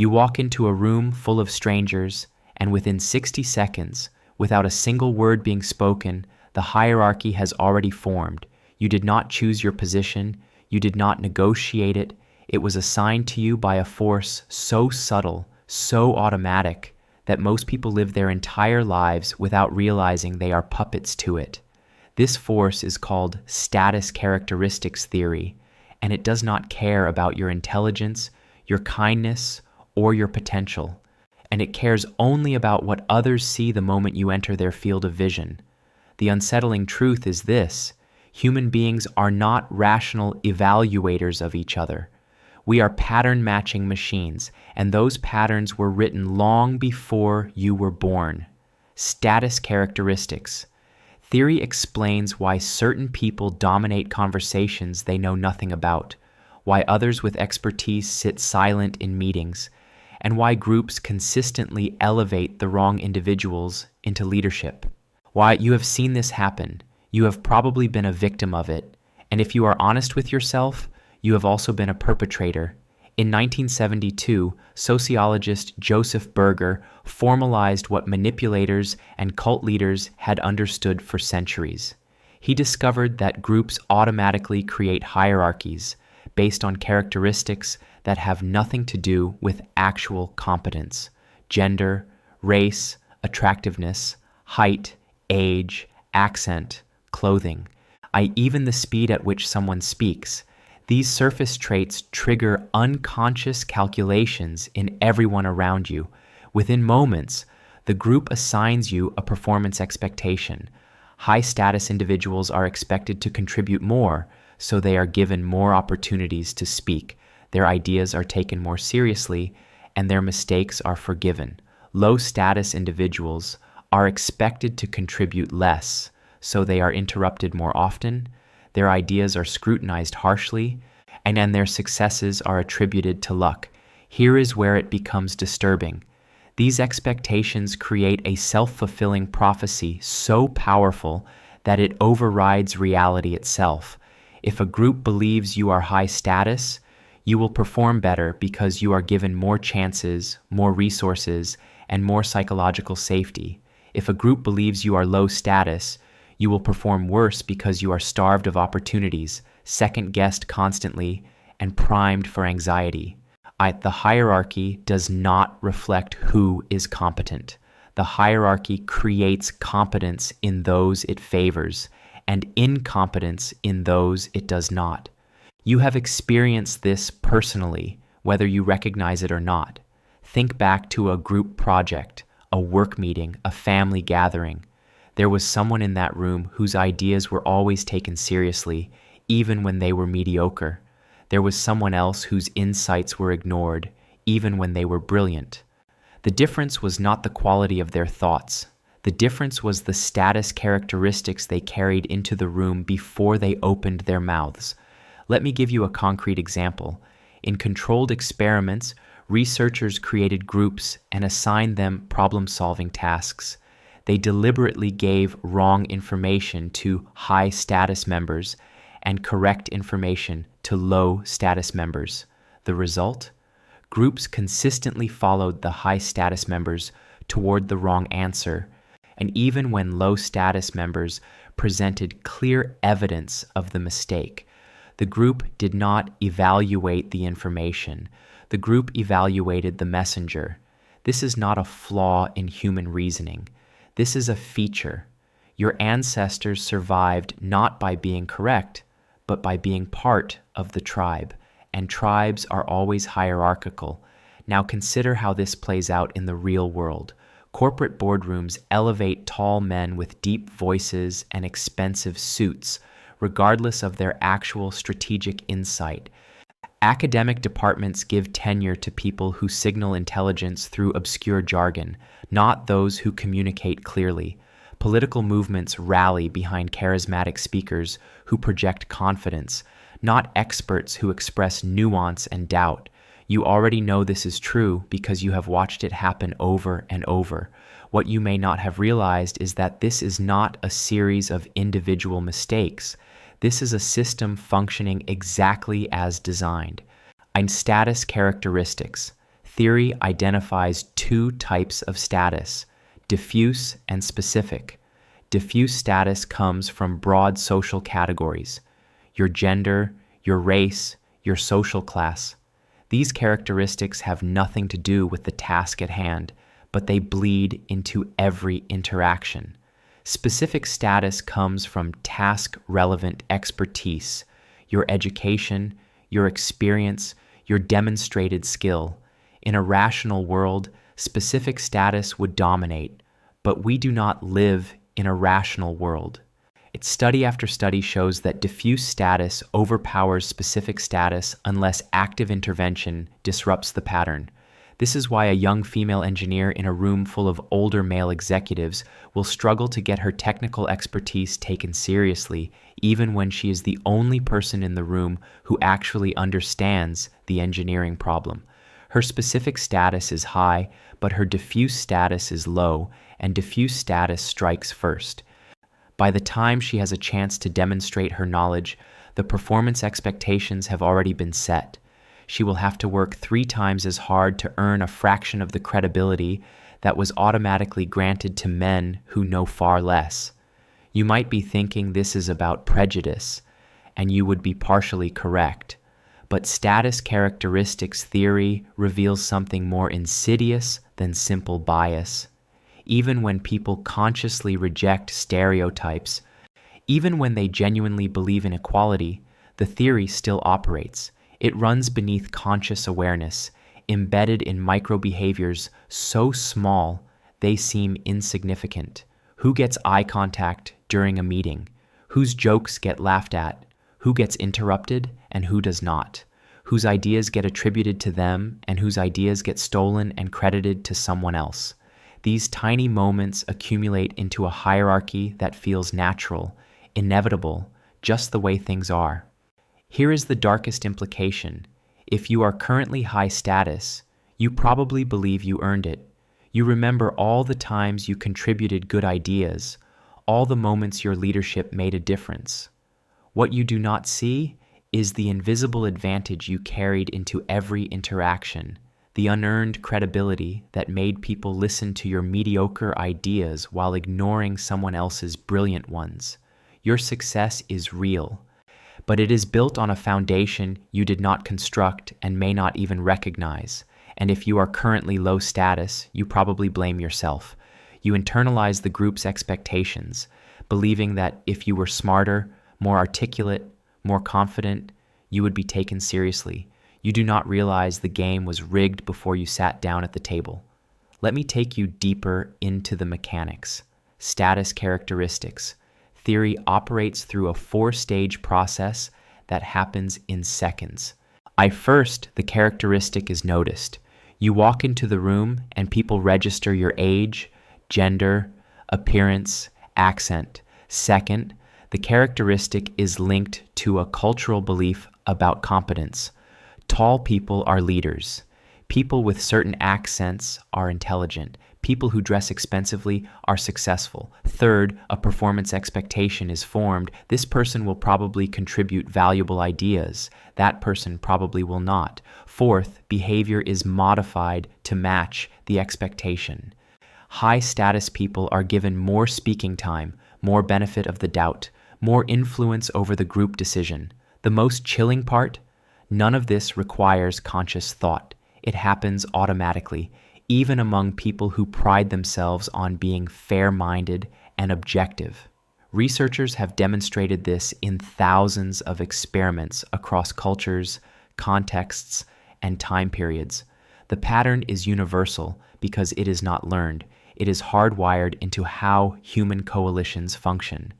You walk into a room full of strangers, and within 60 seconds, without a single word being spoken, the hierarchy has already formed. You did not choose your position. You did not negotiate it. It was assigned to you by a force so subtle, so automatic, that most people live their entire lives without realizing they are puppets to it. This force is called status characteristics theory, and it does not care about your intelligence, your kindness, or your potential, and it cares only about what others see the moment you enter their field of vision. The unsettling truth is this: human beings are not rational evaluators of each other. We are pattern-matching machines, and those patterns were written long before you were born. Status characteristics. Theory explains why certain people dominate conversations they know nothing about, why others with expertise sit silent in meetings, and why groups consistently elevate the wrong individuals into leadership. Why you have seen this happen. You have probably been a victim of it, and if you are honest with yourself, you have also been a perpetrator. In 1972, sociologist Joseph Berger formalized what manipulators and cult leaders had understood for centuries. He discovered that groups automatically create hierarchies based on characteristics that have nothing to do with actual competence: gender, race, attractiveness, height, age, accent, clothing, even the speed at which someone speaks. These surface traits trigger unconscious calculations in everyone around you. Within moments, the group assigns you a performance expectation. High-status individuals are expected to contribute more, so they are given more opportunities to speak. Their ideas are taken more seriously, and their mistakes are forgiven. Low-status individuals are expected to contribute less, so they are interrupted more often. Their ideas are scrutinized harshly, and then their successes are attributed to luck. Here is where it becomes disturbing. These expectations create a self-fulfilling prophecy so powerful that it overrides reality itself. If a group believes you are high status, you will perform better because you are given more chances, more resources, and more psychological safety. If a group believes you are low status, you will perform worse because you are starved of opportunities, second-guessed constantly, and primed for anxiety. The hierarchy does not reflect who is competent. The hierarchy creates competence in those it favors, and incompetence in those it does not. You have experienced this personally, whether you recognize it or not. Think back to a group project, a work meeting, a family gathering. There was someone in that room whose ideas were always taken seriously, even when they were mediocre. There was someone else whose insights were ignored, even when they were brilliant. The difference was not the quality of their thoughts. The difference was the status characteristics they carried into the room before they opened their mouths. Let me give you a concrete example. In controlled experiments, researchers created groups and assigned them problem-solving tasks. They deliberately gave wrong information to high-status members and correct information to low-status members. The result? Groups consistently followed the high-status members toward the wrong answer, and even when low-status members presented clear evidence of the mistake, the group did not evaluate the information. The group evaluated the messenger. This is not a flaw in human reasoning. This is a feature. Your ancestors survived not by being correct, but by being part of the tribe, and tribes are always hierarchical. Now consider how this plays out in the real world. Corporate boardrooms elevate tall men with deep voices and expensive suits, regardless of their actual strategic insight. Academic departments give tenure to people who signal intelligence through obscure jargon, not those who communicate clearly. Political movements rally behind charismatic speakers who project confidence, not experts who express nuance and doubt. You already know this is true because you have watched it happen over and over. What you may not have realized is that this is not a series of individual mistakes. This is a system functioning exactly as designed. Status characteristics. Theory identifies two types of status: diffuse and specific. Diffuse status comes from broad social categories: your gender, your race, your social class. These characteristics have nothing to do with the task at hand, but they bleed into every interaction. Specific status comes from task-relevant expertise, your education, your experience, your demonstrated skill. In a rational world, specific status would dominate, but we do not live in a rational world. Study after study shows that diffuse status overpowers specific status unless active intervention disrupts the pattern. This is why a young female engineer in a room full of older male executives will struggle to get her technical expertise taken seriously, even when she is the only person in the room who actually understands the engineering problem. Her specific status is high, but her diffuse status is low, and diffuse status strikes first. By the time she has a chance to demonstrate her knowledge, the performance expectations have already been set. She will have to work 3 times as hard to earn a fraction of the credibility that was automatically granted to men who know far less. You might be thinking this is about prejudice, and you would be partially correct. But status characteristics theory reveals something more insidious than simple bias. Even when people consciously reject stereotypes, even when they genuinely believe in equality, the theory still operates. It runs beneath conscious awareness, embedded in micro-behaviors so small they seem insignificant. Who gets eye contact during a meeting? Whose jokes get laughed at? Who gets interrupted and who does not? Whose ideas get attributed to them and whose ideas get stolen and credited to someone else? These tiny moments accumulate into a hierarchy that feels natural, inevitable, just the way things are. Here is the darkest implication. If you are currently high status, you probably believe you earned it. You remember all the times you contributed good ideas, all the moments your leadership made a difference. What you do not see is the invisible advantage you carried into every interaction, the unearned credibility that made people listen to your mediocre ideas while ignoring someone else's brilliant ones. Your success is real, but it is built on a foundation you did not construct and may not even recognize. And if you are currently low status, you probably blame yourself. You internalize the group's expectations, believing that if you were smarter, more articulate, more confident, you would be taken seriously. You do not realize the game was rigged before you sat down at the table. Let me take you deeper into the mechanics. Status characteristics. Theory operates through a 4-stage process that happens in seconds. First, the characteristic is noticed. You walk into the room and people register your age, gender, appearance, accent. Second, the characteristic is linked to a cultural belief about competence. Tall people are leaders. People with certain accents are intelligent. People who dress expensively are successful. Third, a performance expectation is formed. This person will probably contribute valuable ideas. That person probably will not. Fourth, behavior is modified to match the expectation. High status people are given more speaking time, more benefit of the doubt, more influence over the group decision. The most chilling part? None of this requires conscious thought. It happens automatically, even among people who pride themselves on being fair-minded and objective. Researchers have demonstrated this in thousands of experiments across cultures, contexts, and time periods. The pattern is universal because it is not learned. It is hardwired into how human coalitions function.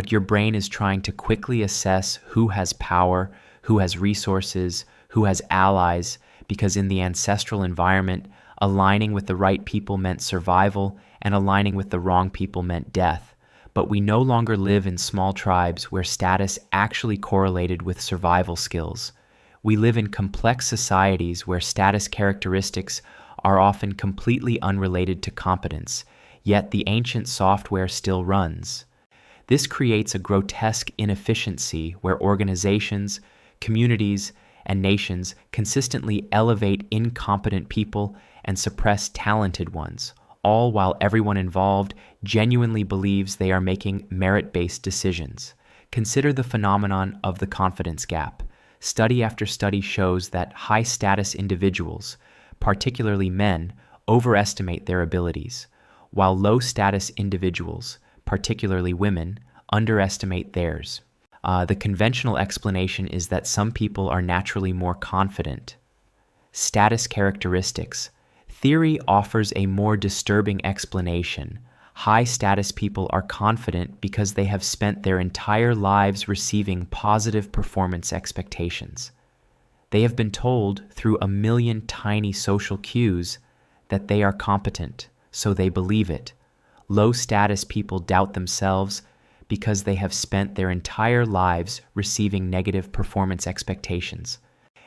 Your brain is trying to quickly assess who has power, who has resources, who has allies, because in the ancestral environment, aligning with the right people meant survival, and aligning with the wrong people meant death. But we no longer live in small tribes where status actually correlated with survival skills. We live in complex societies where status characteristics are often completely unrelated to competence, yet the ancient software still runs. This creates a grotesque inefficiency where organizations, communities, and nations consistently elevate incompetent people and suppress talented ones, all while everyone involved genuinely believes they are making merit-based decisions. Consider the phenomenon of the confidence gap. Study after study shows that high-status individuals, particularly men, overestimate their abilities, while low-status individuals, particularly women, underestimate theirs. The conventional explanation is that some people are naturally more confident. Status characteristics. Theory offers a more disturbing explanation. High-status people are confident because they have spent their entire lives receiving positive performance expectations. They have been told through a million tiny social cues that they are competent, so they believe it. Low-status people doubt themselves because they have spent their entire lives receiving negative performance expectations.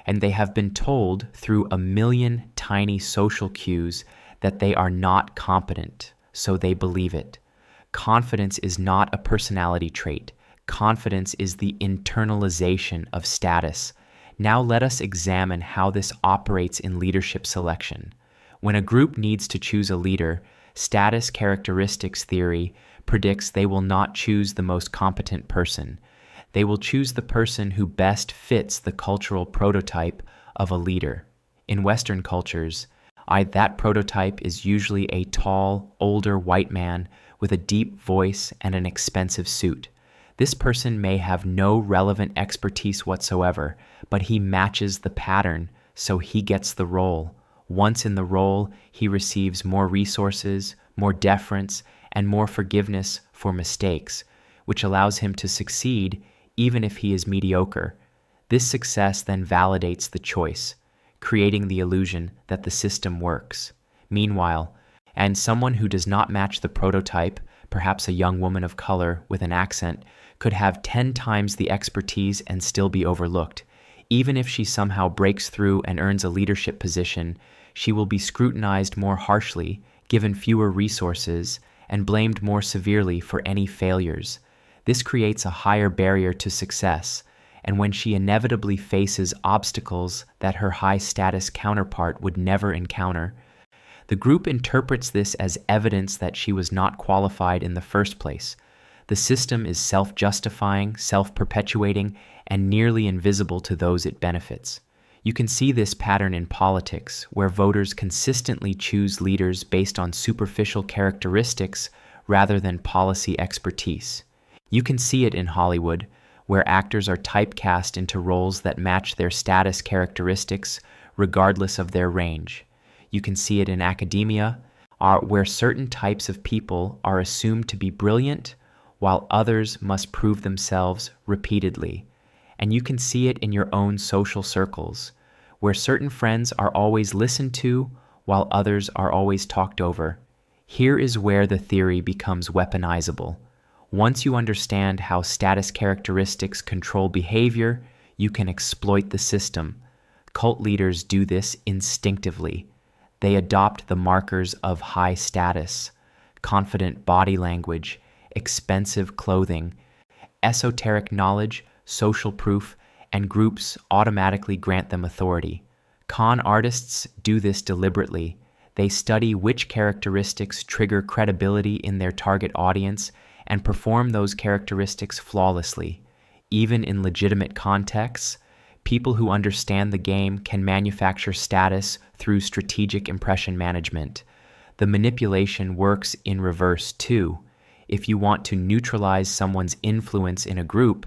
And they have been told through a million tiny social cues that they are not competent, so they believe it. Confidence is not a personality trait. Confidence is the internalization of status. Now let us examine how this operates in leadership selection. When a group needs to choose a leader, status characteristics theory predicts they will not choose the most competent person. They will choose the person who best fits the cultural prototype of a leader. In Western cultures, that prototype is usually a tall, older white man with a deep voice and an expensive suit. This person may have no relevant expertise whatsoever, but he matches the pattern, so he gets the role. Once in the role, he receives more resources, more deference, and more forgiveness for mistakes, which allows him to succeed even if he is mediocre. This success then validates the choice, creating the illusion that the system works. Meanwhile, and someone who does not match the prototype, perhaps a young woman of color with an accent, could have 10 times the expertise and still be overlooked. Even if she somehow breaks through and earns a leadership position, she will be scrutinized more harshly, given fewer resources, and blamed more severely for any failures. This creates a higher barrier to success, and when she inevitably faces obstacles that her high-status counterpart would never encounter, the group interprets this as evidence that she was not qualified in the first place. The system is self-justifying, self-perpetuating, and nearly invisible to those it benefits. You can see this pattern in politics, where voters consistently choose leaders based on superficial characteristics rather than policy expertise. You can see it in Hollywood, where actors are typecast into roles that match their status characteristics regardless of their range. You can see it in academia, where certain types of people are assumed to be brilliant, while others must prove themselves repeatedly. And you can see it in your own social circles, where certain friends are always listened to, while others are always talked over. Here is where the theory becomes weaponizable. Once you understand how status characteristics control behavior, you can exploit the system. Cult leaders do this instinctively. They adopt the markers of high status, confident body language, expensive clothing, esoteric knowledge, social proof, and groups automatically grant them authority. Con artists do this deliberately. They study which characteristics trigger credibility in their target audience and perform those characteristics flawlessly. Even in legitimate contexts, people who understand the game can manufacture status through strategic impression management. The manipulation works in reverse too. If you want to neutralize someone's influence in a group,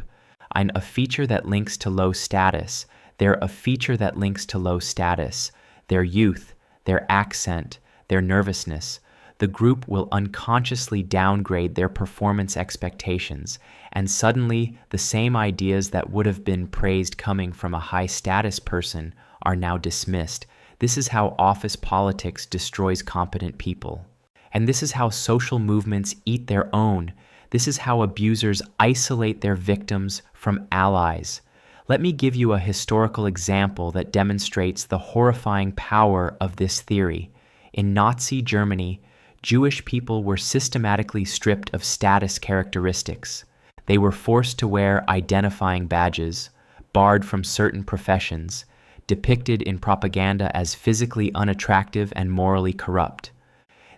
and a feature that links to low status, they're a feature that links to low status, their youth, their accent, their nervousness, the group will unconsciously downgrade their performance expectations, and suddenly the same ideas that would have been praised coming from a high-status person are now dismissed. This is how office politics destroys competent people. And this is how social movements eat their own. This is how abusers isolate their victims from allies. Let me give you a historical example that demonstrates the horrifying power of this theory. In Nazi Germany, Jewish people were systematically stripped of status characteristics. They were forced to wear identifying badges, barred from certain professions, depicted in propaganda as physically unattractive and morally corrupt.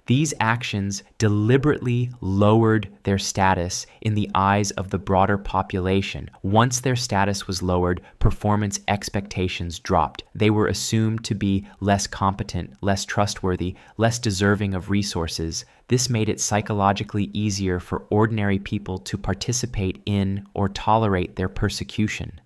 These actions deliberately lowered their status in the eyes of the broader population. Once their status was lowered, performance expectations dropped. They were assumed to be less competent, less trustworthy, less deserving of resources. This made it psychologically easier for ordinary people to participate in or tolerate their persecution.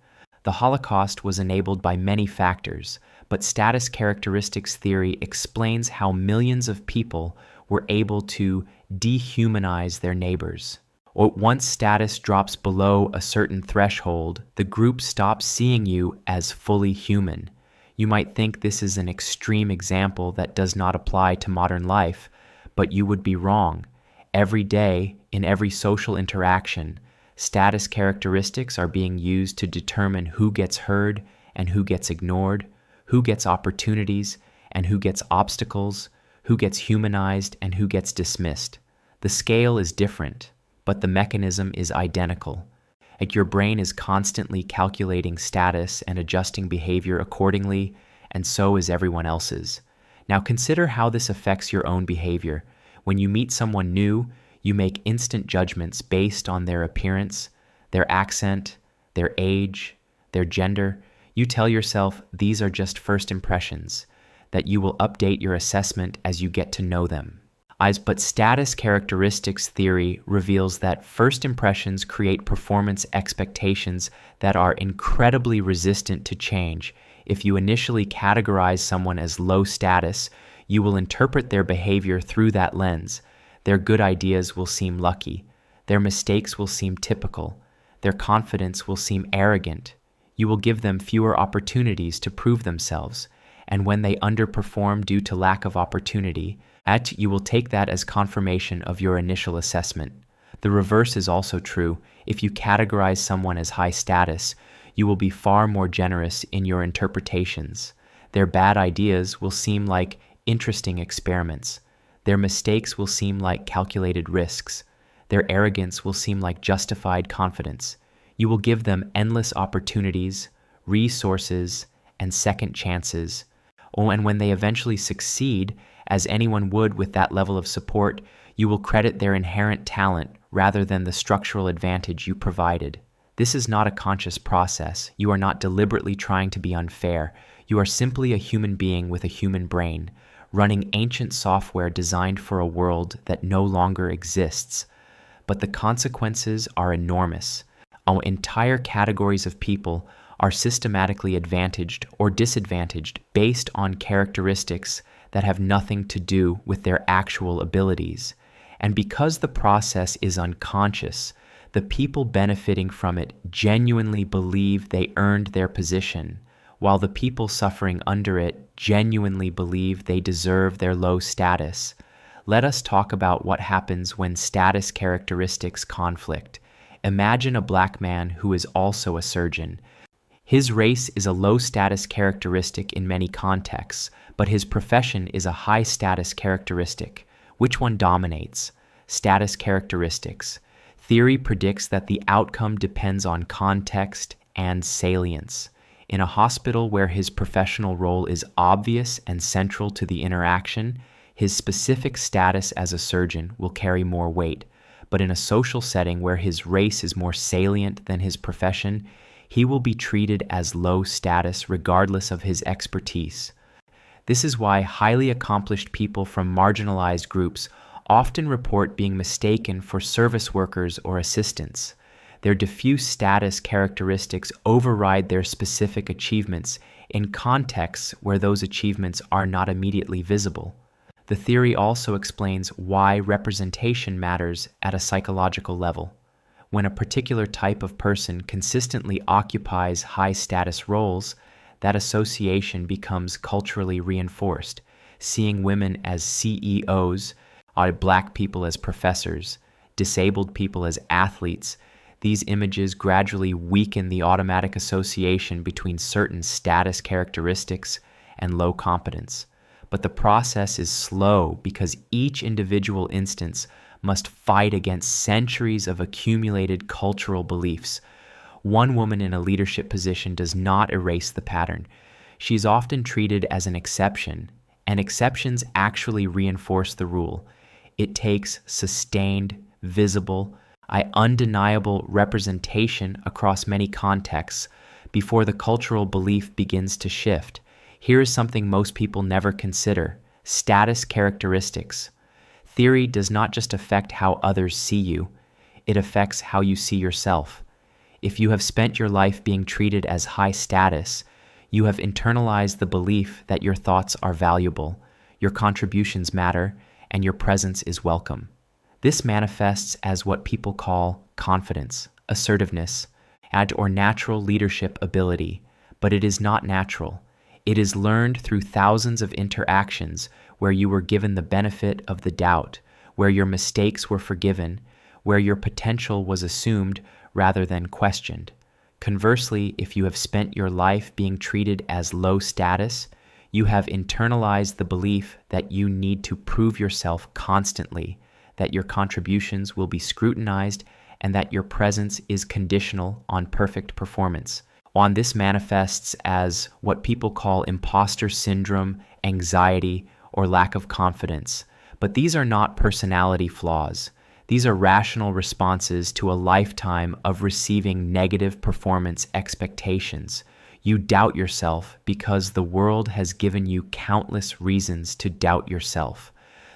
The Holocaust was enabled by many factors, but status characteristics theory explains how millions of people were able to dehumanize their neighbors. Once status drops below a certain threshold, the group stops seeing you as fully human. You might think this is an extreme example that does not apply to modern life, but you would be wrong. Every day, in every social interaction, status characteristics are being used to determine who gets heard and who gets ignored, who gets opportunities and who gets obstacles, who gets humanized and who gets dismissed. The scale is different, but the mechanism is identical. Like your brain is constantly calculating status and adjusting behavior accordingly, and so is everyone else's. Now consider how this affects your own behavior. When you meet someone new, you make instant judgments based on their appearance, their accent, their age, their gender. You tell yourself these are just first impressions, that you will update your assessment as you get to know them. But status characteristics theory reveals that first impressions create performance expectations that are incredibly resistant to change. If you initially categorize someone as low status, you will interpret their behavior through that lens. Their good ideas will seem lucky. Their mistakes will seem typical. Their confidence will seem arrogant. You will give them fewer opportunities to prove themselves. And when they underperform due to lack of opportunity, you will take that as confirmation of your initial assessment. The reverse is also true. If you categorize someone as high status, you will be far more generous in your interpretations. Their bad ideas will seem like interesting experiments. Their mistakes will seem like calculated risks. Their arrogance will seem like justified confidence. You will give them endless opportunities, resources, and second chances. And when they eventually succeed, as anyone would with that level of support, you will credit their inherent talent rather than the structural advantage you provided. This is not a conscious process. You are not deliberately trying to be unfair. You are simply a human being with a human brain, running ancient software designed for a world that no longer exists. But the consequences are enormous. Entire categories of people are systematically advantaged or disadvantaged based on characteristics that have nothing to do with their actual abilities. And because the process is unconscious, the people benefiting from it genuinely believe they earned their position, while the people suffering under it genuinely believe they deserve their low status. Let us talk about what happens when status characteristics conflict. Imagine a black man who is also a surgeon. His race is a low-status characteristic in many contexts, but his profession is a high-status characteristic. Which one dominates? Status characteristics. Theory predicts that the outcome depends on context and salience. In a hospital where his professional role is obvious and central to the interaction, his specific status as a surgeon will carry more weight. But in a social setting where his race is more salient than his profession, he will be treated as low status regardless of his expertise. This is why highly accomplished people from marginalized groups often report being mistaken for service workers or assistants. Their diffuse status characteristics override their specific achievements in contexts where those achievements are not immediately visible. The theory also explains why representation matters at a psychological level. When a particular type of person consistently occupies high-status roles, that association becomes culturally reinforced. Seeing women as CEOs, black people as professors, disabled people as athletes, these images gradually weaken the automatic association between certain status characteristics and low competence. But the process is slow because each individual instance must fight against centuries of accumulated cultural beliefs. One woman in a leadership position does not erase the pattern. She is often treated as an exception, and exceptions actually reinforce the rule. It takes sustained, visible, undeniable representation across many contexts before the cultural belief begins to shift. Here is something most people never consider: status characteristics. Theory does not just affect how others see you, it affects how you see yourself. If you have spent your life being treated as high status, you have internalized the belief that your thoughts are valuable, your contributions matter, and your presence is welcome. This manifests as what people call confidence, assertiveness, or natural leadership ability, but it is not natural. It is learned through thousands of interactions where you were given the benefit of the doubt, where your mistakes were forgiven, where your potential was assumed rather than questioned. Conversely, if you have spent your life being treated as low status, you have internalized the belief that you need to prove yourself constantly, that your contributions will be scrutinized, and that your presence is conditional on perfect performance. This manifests as what people call imposter syndrome, anxiety, or lack of confidence. But these are not personality flaws. These are rational responses to a lifetime of receiving negative performance expectations. You doubt yourself because the world has given you countless reasons to doubt yourself.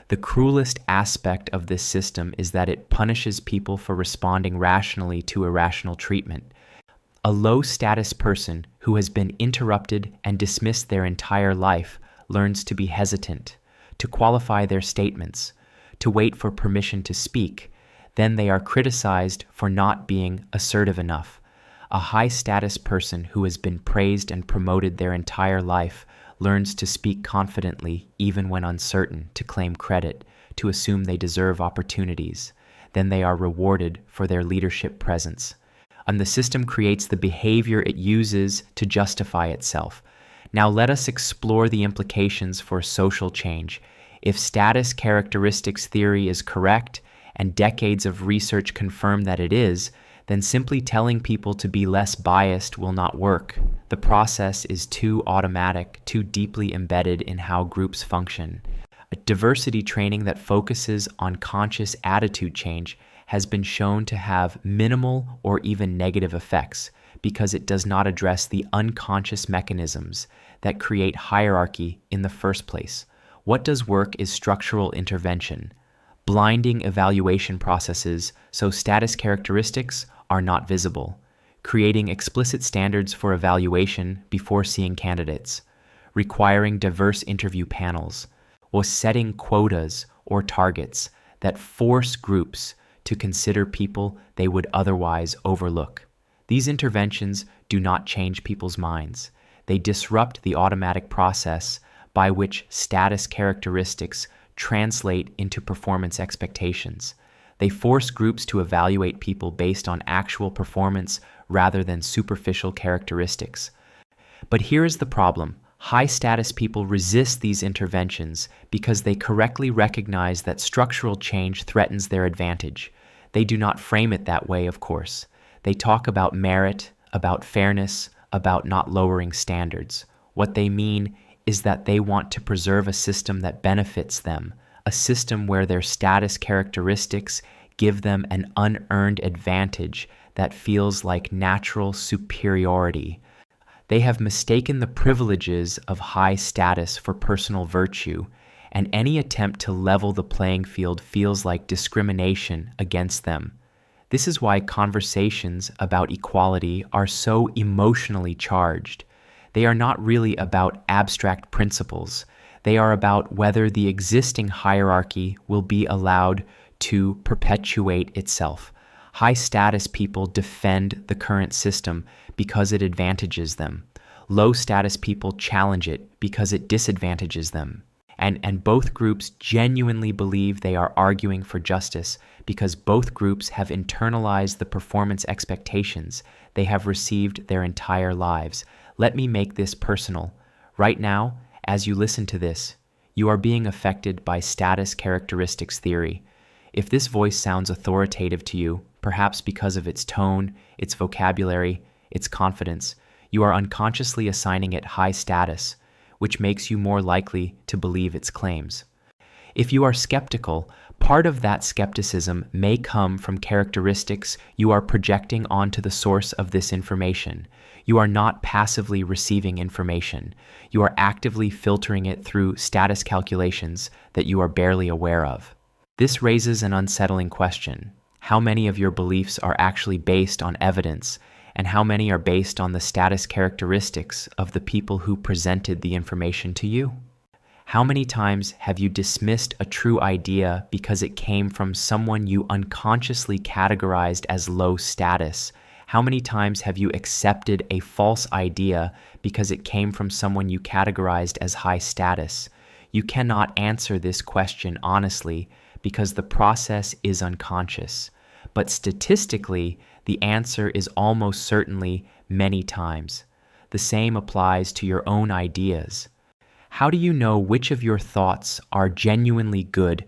The cruelest aspect of this system is that it punishes people for responding rationally to irrational treatment. A low-status person who has been interrupted and dismissed their entire life learns to be hesitant, to qualify their statements, to wait for permission to speak. Then they are criticized for not being assertive enough. A high-status person who has been praised and promoted their entire life learns to speak confidently even when uncertain, to claim credit, to assume they deserve opportunities. Then they are rewarded for their leadership presence. And the system creates the behavior it uses to justify itself. Now let us explore the implications for social change. If status characteristics theory is correct, and decades of research confirm that it is, then simply telling people to be less biased will not work. The process is too automatic, too deeply embedded in how groups function. A diversity training that focuses on conscious attitude change has been shown to have minimal or even negative effects because it does not address the unconscious mechanisms that create hierarchy in the first place. What does work is structural intervention, blinding evaluation processes so status characteristics are not visible, creating explicit standards for evaluation before seeing candidates, requiring diverse interview panels, or setting quotas or targets that force groups to consider people they would otherwise overlook. These interventions do not change people's minds. They disrupt the automatic process by which status characteristics translate into performance expectations. They force groups to evaluate people based on actual performance rather than superficial characteristics. But here is the problem. High-status people resist these interventions because they correctly recognize that structural change threatens their advantage. They do not frame it that way, of course. They talk about merit, about fairness, about not lowering standards. What they mean is that they want to preserve a system that benefits them, a system where their status characteristics give them an unearned advantage that feels like natural superiority. They have mistaken the privileges of high status for personal virtue, and any attempt to level the playing field feels like discrimination against them. This is why conversations about equality are so emotionally charged. They are not really about abstract principles. They are about whether the existing hierarchy will be allowed to perpetuate itself. High-status people defend the current system because it advantages them. Low-status people challenge it because it disadvantages them. And both groups genuinely believe they are arguing for justice because both groups have internalized the performance expectations they have received their entire lives. Let me make this personal. Right now, as you listen to this, you are being affected by status characteristics theory. If this voice sounds authoritative to you, perhaps because of its tone, its vocabulary, its confidence. You are unconsciously assigning it high status, which makes you more likely to believe its claims. If you are skeptical, part of that skepticism may come from characteristics you are projecting onto the source of this information. You are not passively receiving information. You are actively filtering it through status calculations that you are barely aware of. This raises an unsettling question. How many of your beliefs are actually based on evidence, and how many are based on the status characteristics of the people who presented the information to you? How many times have you dismissed a true idea because it came from someone you unconsciously categorized as low status? How many times have you accepted a false idea because it came from someone you categorized as high status? You cannot answer this question honestly because the process is unconscious. But statistically, the answer is almost certainly many times. The same applies to your own ideas. How do you know which of your thoughts are genuinely good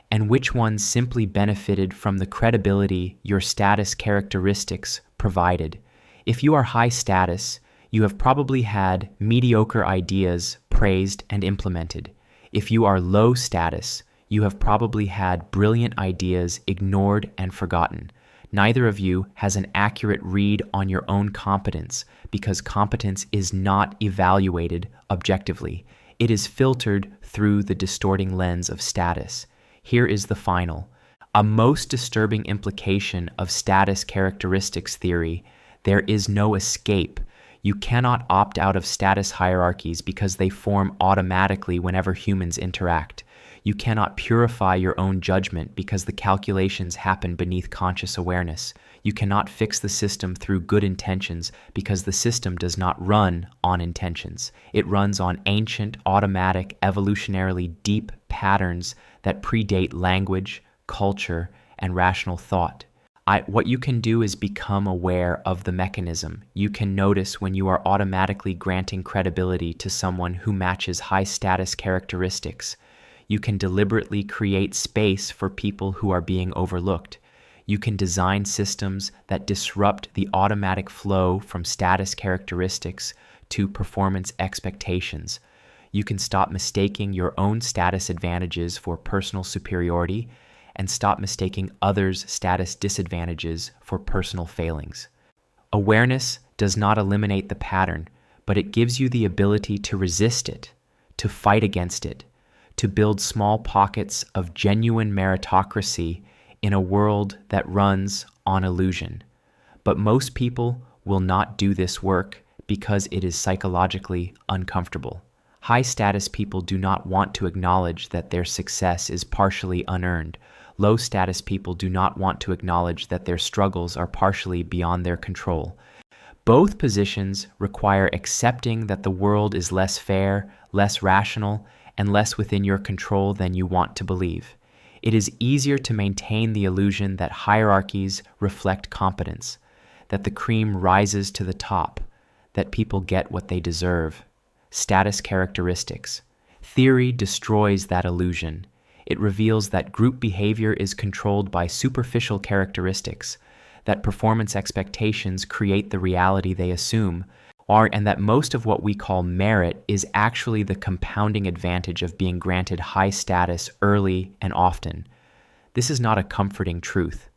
and which ones simply benefited from the credibility your status characteristics provided? If you are high status, you have probably had mediocre ideas praised and implemented. If you are low status, you have probably had brilliant ideas ignored and forgotten. Neither of you has an accurate read on your own competence because competence is not evaluated objectively. It is filtered through the distorting lens of status. Here is the final. A most disturbing implication of status characteristics theory: there is no escape. You cannot opt out of status hierarchies because they form automatically whenever humans interact. You cannot purify your own judgment because the calculations happen beneath conscious awareness. You cannot fix the system through good intentions because the system does not run on intentions. It runs on ancient, automatic, evolutionarily deep patterns that predate language, culture, and rational thought. What you can do is become aware of the mechanism. You can notice when you are automatically granting credibility to someone who matches high status characteristics. You can deliberately create space for people who are being overlooked. You can design systems that disrupt the automatic flow from status characteristics to performance expectations. You can stop mistaking your own status advantages for personal superiority and stop mistaking others' status disadvantages for personal failings. Awareness does not eliminate the pattern, but it gives you the ability to resist it, to fight against it, to build small pockets of genuine meritocracy in a world that runs on illusion. But most people will not do this work because it is psychologically uncomfortable. High-status people do not want to acknowledge that their success is partially unearned. Low-status people do not want to acknowledge that their struggles are partially beyond their control. Both positions require accepting that the world is less fair, less rational, and less within your control than you want to believe. It is easier to maintain the illusion that hierarchies reflect competence, that the cream rises to the top, that people get what they deserve. Status characteristics. Theory destroys that illusion. It reveals that group behavior is controlled by superficial characteristics, that performance expectations create the reality they assume, and that most of what we call merit is actually the compounding advantage of being granted high status early and often. This is not a comforting truth,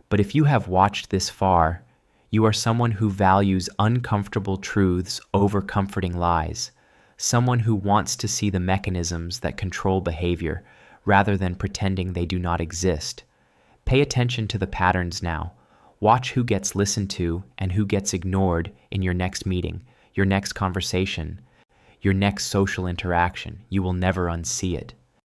but if you have watched this far, you are someone who values uncomfortable truths over comforting lies, someone who wants to see the mechanisms that control behavior rather than pretending they do not exist. Pay attention to the patterns now. Watch who gets listened to and who gets ignored in your next meeting, your next conversation, your next social interaction. You will never unsee it.